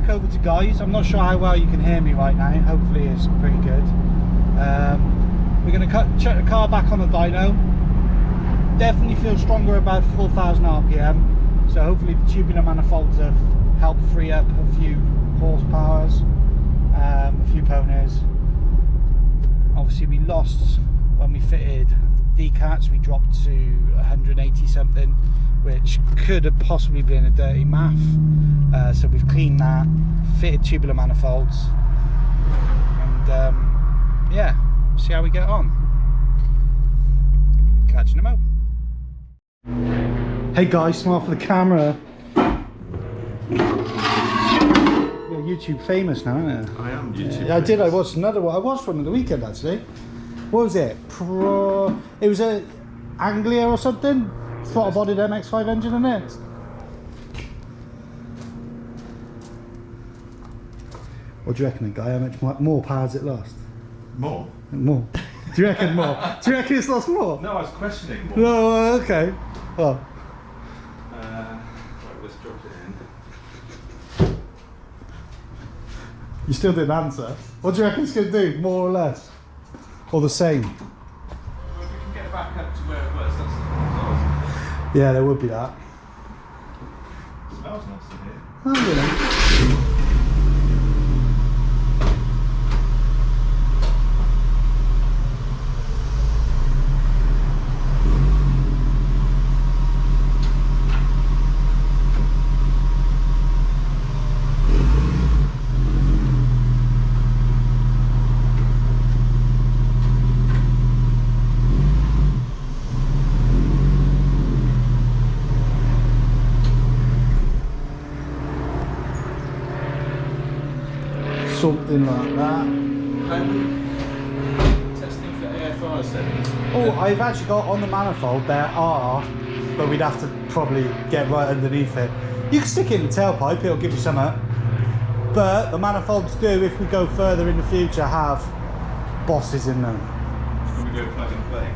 back over to Guy's. I'm not sure how well you can hear me right now. Hopefully it's pretty good. We're going to check the car back on the dyno. Definitely feels stronger about 4,000 RPM. So hopefully the tubular manifolds have helped free up a few horsepowers, a few ponies. Obviously we lost when we fitted decats. We dropped to 180 something, which could have possibly been a dirty math. So we've cleaned that, fitted tubular manifolds, and yeah, see how we get on. Catching them out. Hey guys, smile for the camera. You're YouTube famous now, aren't you? I am YouTube. Yeah, I did. I watched another one. I watched one on the weekend actually. What was it? It was a Anglia or something. Throttle-bodied MX-5 engine in it. What do you reckon, Guy? How much more power has it lost? More? More. Do you reckon more? Do you reckon it's lost more? No, I was questioning more. No, okay. Oh. Right, let's drop it in. You still didn't answer. What do you reckon it's going to do? More or less? Or the same? Well, if we can get it back up to where it was, that's Yeah, there would be that. it smells nice in here. Oh, really? Something like that. How we testing for AFR settings? Oh, I've actually got on the manifold there are, but we'd have to probably get right underneath it. You can stick it in the tailpipe, it'll give you some up. But the manifolds do, if we go further in the future, have bosses in them. Can we go plug and play?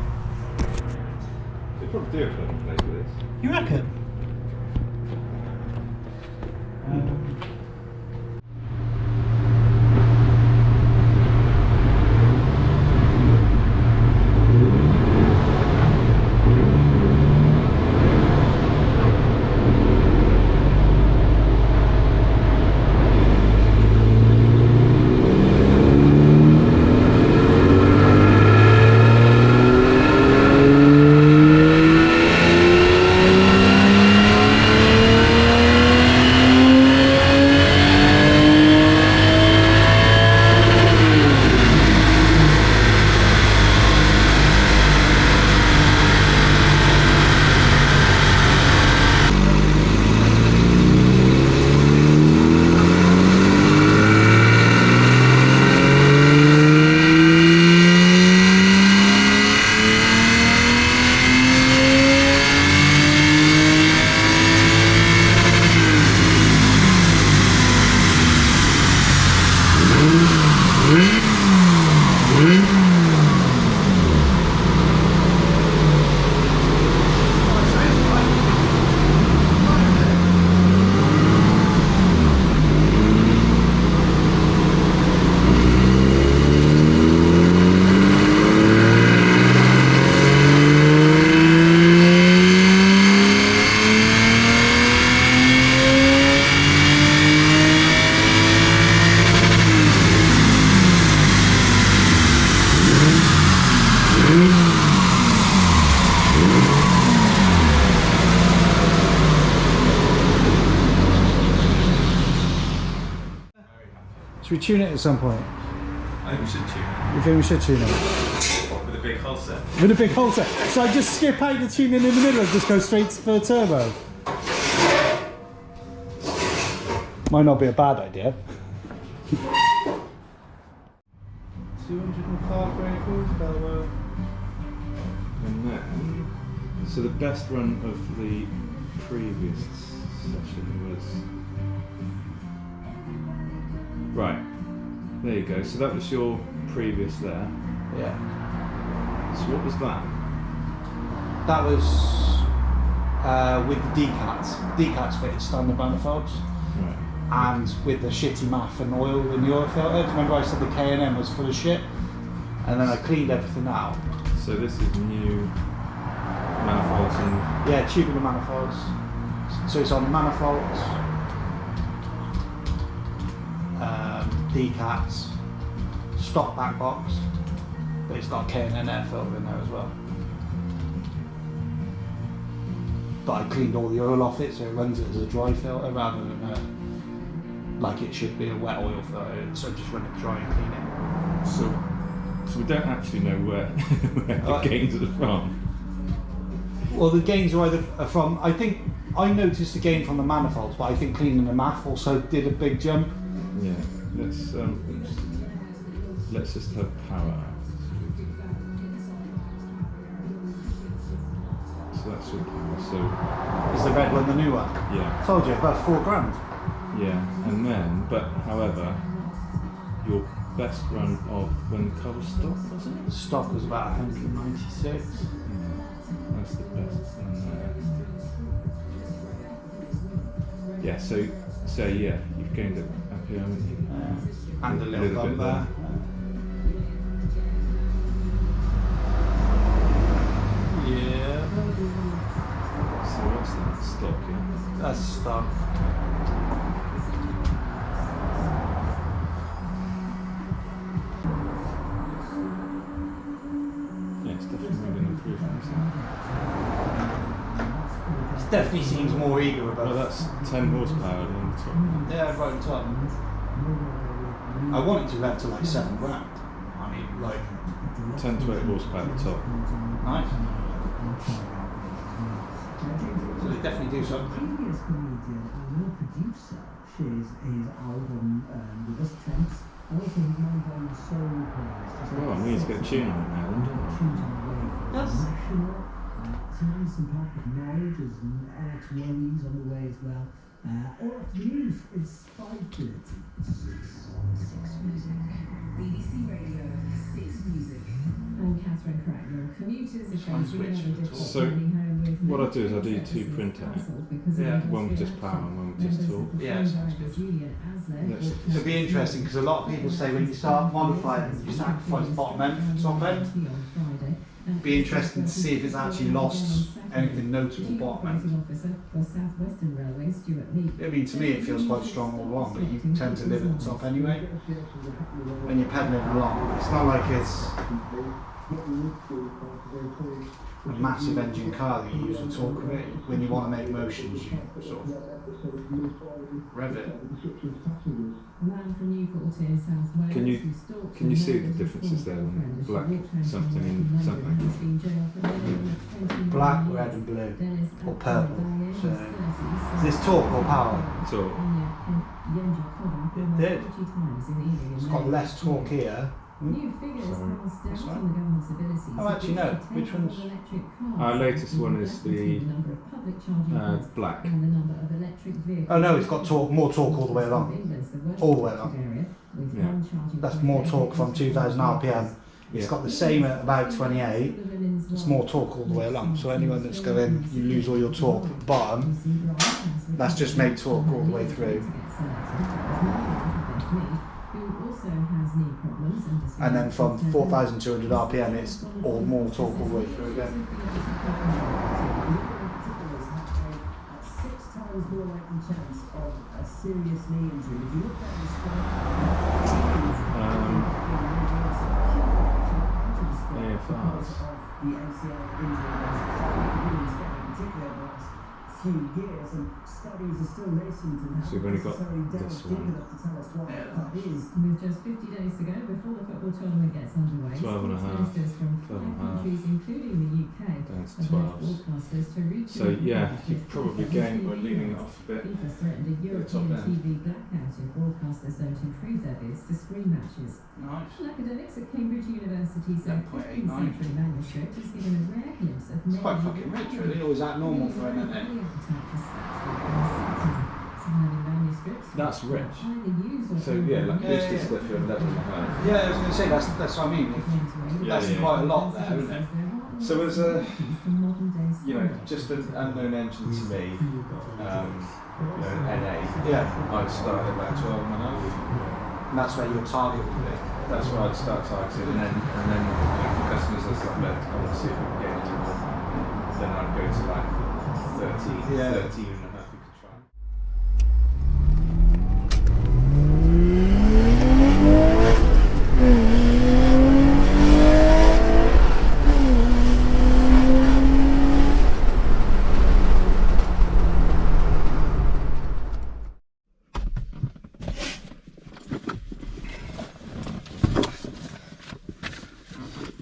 They probably do a plug and play with this. You reckon? Should we tune it at some point? I think we should tune it. You think we should tune it? What, with a big hull set? With a big hole set. So I just skip out the tuning in the middle and just go straight for the turbo? Might not be a bad idea. 205 vehicles, turbo. And then, so the best run of the previous session was... Right, there you go. So that was your previous there. Yeah. So what was that? That was with the decats. Decats fitted standard manifolds. Right. and with the shitty math and oil in the oil filter. Remember I said the K&M was full of shit? And then I cleaned everything out. So this is new manifolds and... Yeah, tubular manifolds. So it's on manifolds, decats, stock back box, but it's got a K&N air filter in there as well. But I cleaned all the oil off it, so it runs it as a dry filter rather than like it should be a wet oil filter. So just run it dry and clean it. So we don't actually know where, where the gains are from. Well, the gains are either from, I think, I noticed the gain from the manifolds, but I think cleaning the math also did a big jump. Yeah, let's just have power out. So that's your power. So is the red one the new one? Yeah. Told you, about £4 grand. Yeah, and then, but however, your best run of when the car was stock, wasn't it? Stock was about 196. Yeah, that's the best one there. Yeah, so yeah, you've gained it up here, haven't you? And a little bump there. Yeah. So what's that? Stock, yeah? That's stock. Yeah, it's definitely made an improvement, isn't it? It definitely seems more eager about. Well, that's 10 horsepower on the top. Yeah, right on top. I want it to rev to like £7 grand. I mean, like 10 to 8 horsepower at the top. nice. So they definitely do something. Previous comedian and producer shares his album with us temps. Also, his mobile soul plays. Well, we need to get a tune on it now, then, don't Yes. Telling some part of knowledge as Alex Worries on the way as well. All of the news is 5:30. BBC Radio 6 Music. I'm Catherine Cracknell. Commuters are facing another difficult So, journey home with what I do is I do 2 printouts. Yeah. One with just power and one with just torque. Yeah, sounds good. Yes. It'll be interesting because a lot of people say when you start modifying, you sacrifice bottom end for top end. Be interesting to see if it's actually lost anything notable bottom end. I mean, to me it feels quite strong all along, but you tend to live at the top anyway when you're pedalling along. It's not like it's a massive engine car that you use the torque of it. When you want to make motions, you sort of rev it. Can you see the differences there? Black something and something. Black, red and blue, or purple. So, is this torque or power? Torque. It did. It's got less torque here. New figures cast doubt on the government's ability Oh, actually no. Which one's? Our latest one is the black. Oh no, it's got torque, more torque all the way along. All the way along. Yeah. That's more torque from 2000 RPM. It's got the same at about 28. It's more torque all the way along. So anyone that's going, you lose all your torque at the bottom. That's just made torque all the way through. And then from 4,200 RPM, it's all more torque all the way through again. 6 times more likely chance of a serious knee injury. If you look at the AFRs. the MCL injury particularly over the last few years, and studies are still nascent and So we've only got necessarily this delved one. deep enough to tell us what that is. With just 50 days to go before the football tournament gets underway, 12 and a half, sportsministers from 12 and a 5 half, countries, including the UK, down to have 12s. urged broadcasters to reach So yeah, you've probably gained by leaning it off a bit. FIFA threatened a top European end. TV blackout if broadcasters don't improve their bids to screen matches. Nice. Academics at Cambridge University say 15th 10.89. century manuscript has given a rare glimpse of It's quite fucking rich, really. Or is that normal for an internet? That's rich. So yeah, like Yeah, boosted yeah. stuff for 11.5. Yeah, I was going to say that's what I mean. Yeah, That's yeah. quite a lot there, isn't it? So there's a you know, just an unknown engine to me, you know, NA, I'd start at about 12.5. And that's where your target would be. That's where I'd start targeting, and then you know, for customers that's like, look, I want to see if we can get any more, then I'd go to like 13, 13 and a half we could try.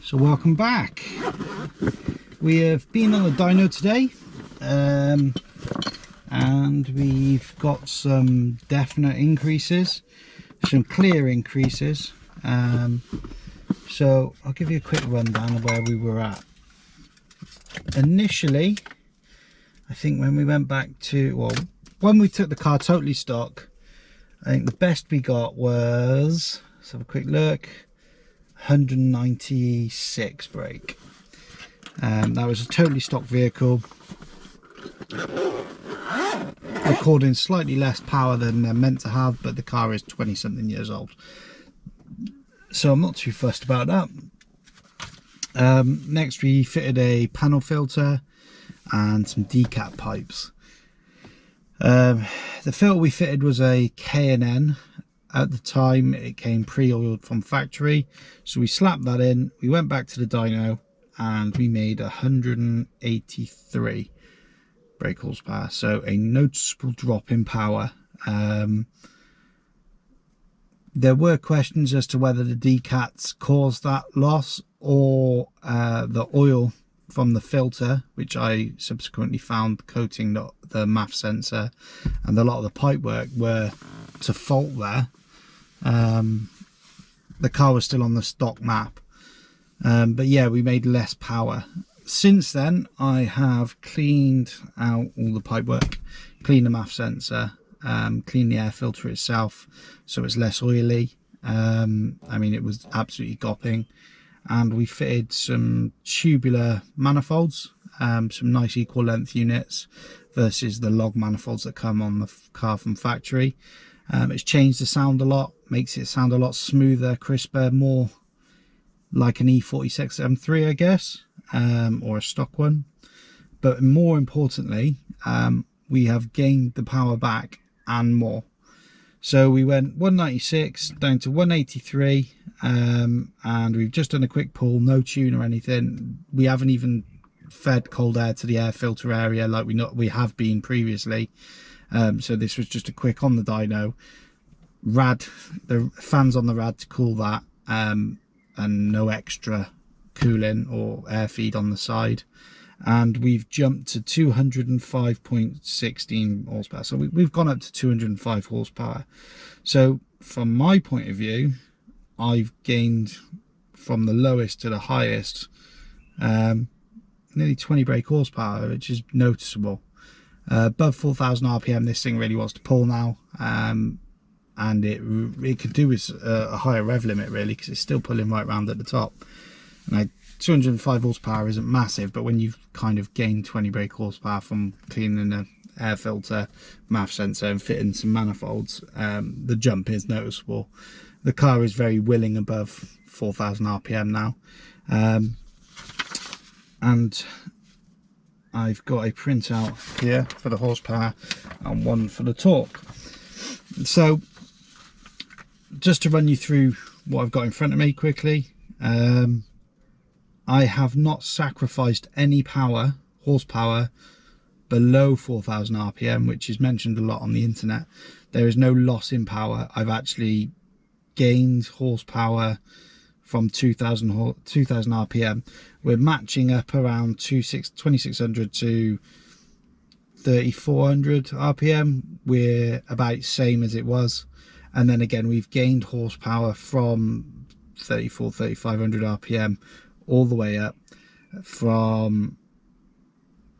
So welcome back. We have been on the dyno today, and we've got some definite increases, some clear increases. So I'll give you a quick rundown of where we were at. Initially, I think when we went back to, well, when we took the car totally stock, I think the best we got was, let's have a quick look, 196 brake. That was a totally stock vehicle, recording slightly less power than they're meant to have, but the car is 20 something years old, so I'm not too fussed about that. Next we fitted a panel filter and some decat pipes. The filter we fitted was a K&N. At the time it came pre-oiled from factory, so we slapped that in, we went back to the dyno and we made 183 brake horsepower, so a noticeable drop in power. There were questions as to whether the decats caused that loss or the oil from the filter, which I subsequently found coating the MAF sensor, and a lot of the pipe work were to fault there. The car was still on the stock map, but yeah, we made less power. Since then I have cleaned out all the pipe work, cleaned the MAF sensor, cleaned the air filter itself so it's less oily. I mean, it was absolutely gopping, and we fitted some tubular manifolds, some nice equal length units versus the log manifolds that come on the car from factory. It's changed the sound a lot, makes it sound a lot smoother, crisper, more like an E46 M3, I guess, or a stock one. But more importantly, we have gained the power back and more. So we went 196 down to 183, and we've just done a quick pull, no tune or anything. We haven't even fed cold air to the air filter area like we have been previously. So this was just a quick on the dyno, the fans on the rad to cool that, and no extra cooling or air feed on the side, and we've jumped to 205.16 horsepower. So we've gone up to 205 horsepower. So from my point of view, I've gained from the lowest to the highest nearly 20 brake horsepower, which is noticeable. Above 4,000 RPM this thing really wants to pull now, and it could do with a higher rev limit really, because it's still pulling right round at the top. Now 205 horsepower isn't massive, but when you've kind of gained 20 brake horsepower from cleaning the air filter, MAF sensor and fitting some manifolds, the jump is noticeable. The car is very willing above 4,000 RPM now, and I've got a printout here for the horsepower and one for the torque. So just to run you through what I've got in front of me quickly, I have not sacrificed any horsepower below 4,000 RPM, which is mentioned a lot on the internet. There is no loss in power. I've actually gained horsepower from 2,000 RPM. We're matching up around 2,600 to 3,400 RPM. We're about same as it was, and then again we've gained horsepower from 3,500 RPM all the way up. From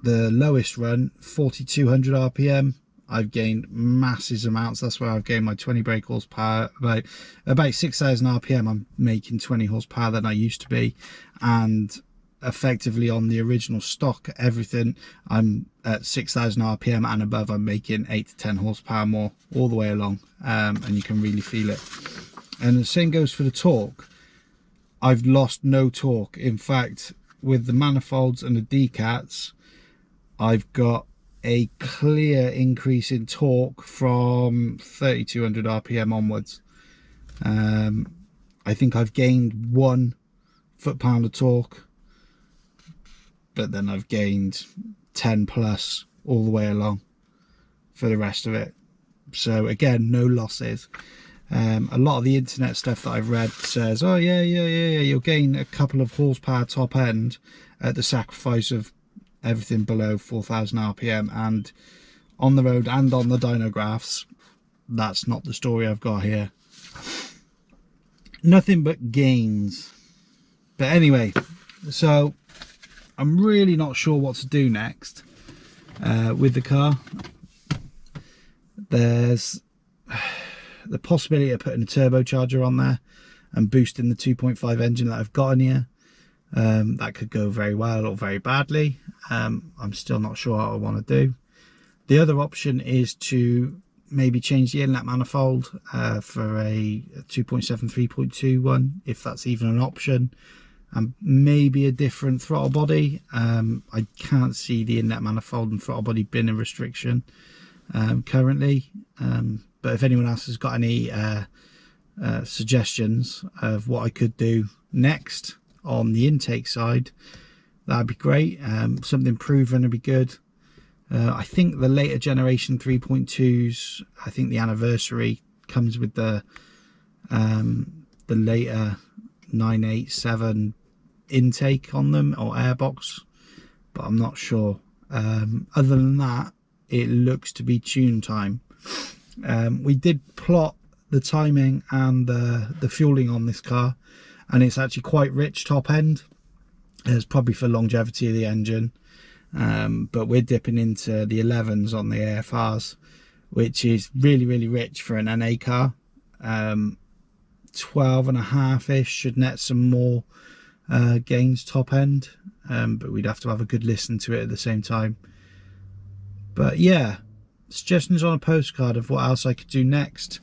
the lowest run, 4,200 RPM, I've gained massive amounts. That's where I've gained my 20 brake horsepower. About 6,000 RPM I'm making 20 horsepower than I used to be, and effectively on the original stock everything, I'm at 6,000 RPM and above, I'm making 8 to 10 horsepower more all the way along, and you can really feel it. And the same goes for the torque. I've lost no torque. In fact, with the manifolds and the decats, I've got a clear increase in torque from 3,200 RPM onwards. I think I've gained 1 foot-pound of torque, but then I've gained 10 plus all the way along for the rest of it. So again, no losses. A lot of the internet stuff that I've read says, oh yeah, you'll gain a couple of horsepower top end at the sacrifice of everything below 4,000 RPM, and on the road and on the dyno graphs, that's not the story I've got here. Nothing but gains. But anyway, so I'm really not sure what to do next with the car. There's the possibility of putting a turbocharger on there and boosting the 2.5 engine that I've got in here. That could go very well or very badly. I'm still not sure what I want to do. The other option is to maybe change the inlet manifold for a 2.7 3.2 one, if that's even an option, and maybe a different throttle body. I can't see the inlet manifold and throttle body being a restriction currently, but if anyone else has got any suggestions of what I could do next on the intake side, that'd be great. Something proven would be good. I think the later generation 3.2s, I think the anniversary comes with the later 987 intake on them, or airbox, but I'm not sure. Other than that, it looks to be tune time. We did plot the timing and the fueling on this car, and it's actually quite rich top end. It's probably for longevity of the engine, but we're dipping into the 11s on the AFRs, which is really rich for an NA car. 12.5-ish should net some more gains top end, but we'd have to have a good listen to it at the same time. But yeah, suggestions on a postcard of what else I could do next.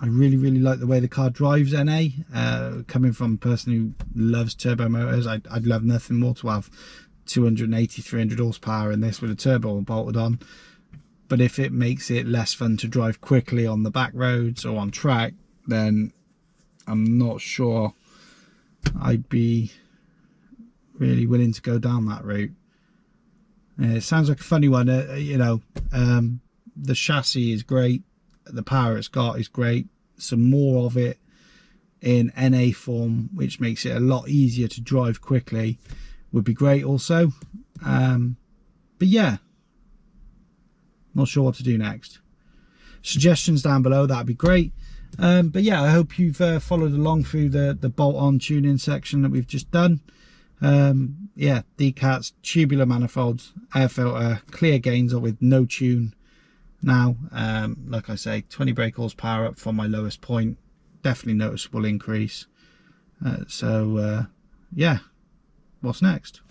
I really like the way the car drives NA. Coming from a person who loves turbo motors, I'd love nothing more to have 280, 300 horsepower in this with a turbo bolted on. But if it makes it less fun to drive quickly on the back roads or on track, then I'm not sure I'd be really willing to go down that route. It sounds like a funny one, you know. The chassis is great, the power it's got is great. Some more of it in NA form, which makes it a lot easier to drive quickly, would be great also. But yeah, not sure what to do next. Suggestions down below, that'd be great. But yeah, I hope you've followed along through the bolt-on tuning section that we've just done. Yeah, decats, tubular manifolds, air filter, clear gains or with no tune now. Like I say, 20 brake horsepower up from my lowest point, definitely noticeable increase. So yeah, what's next?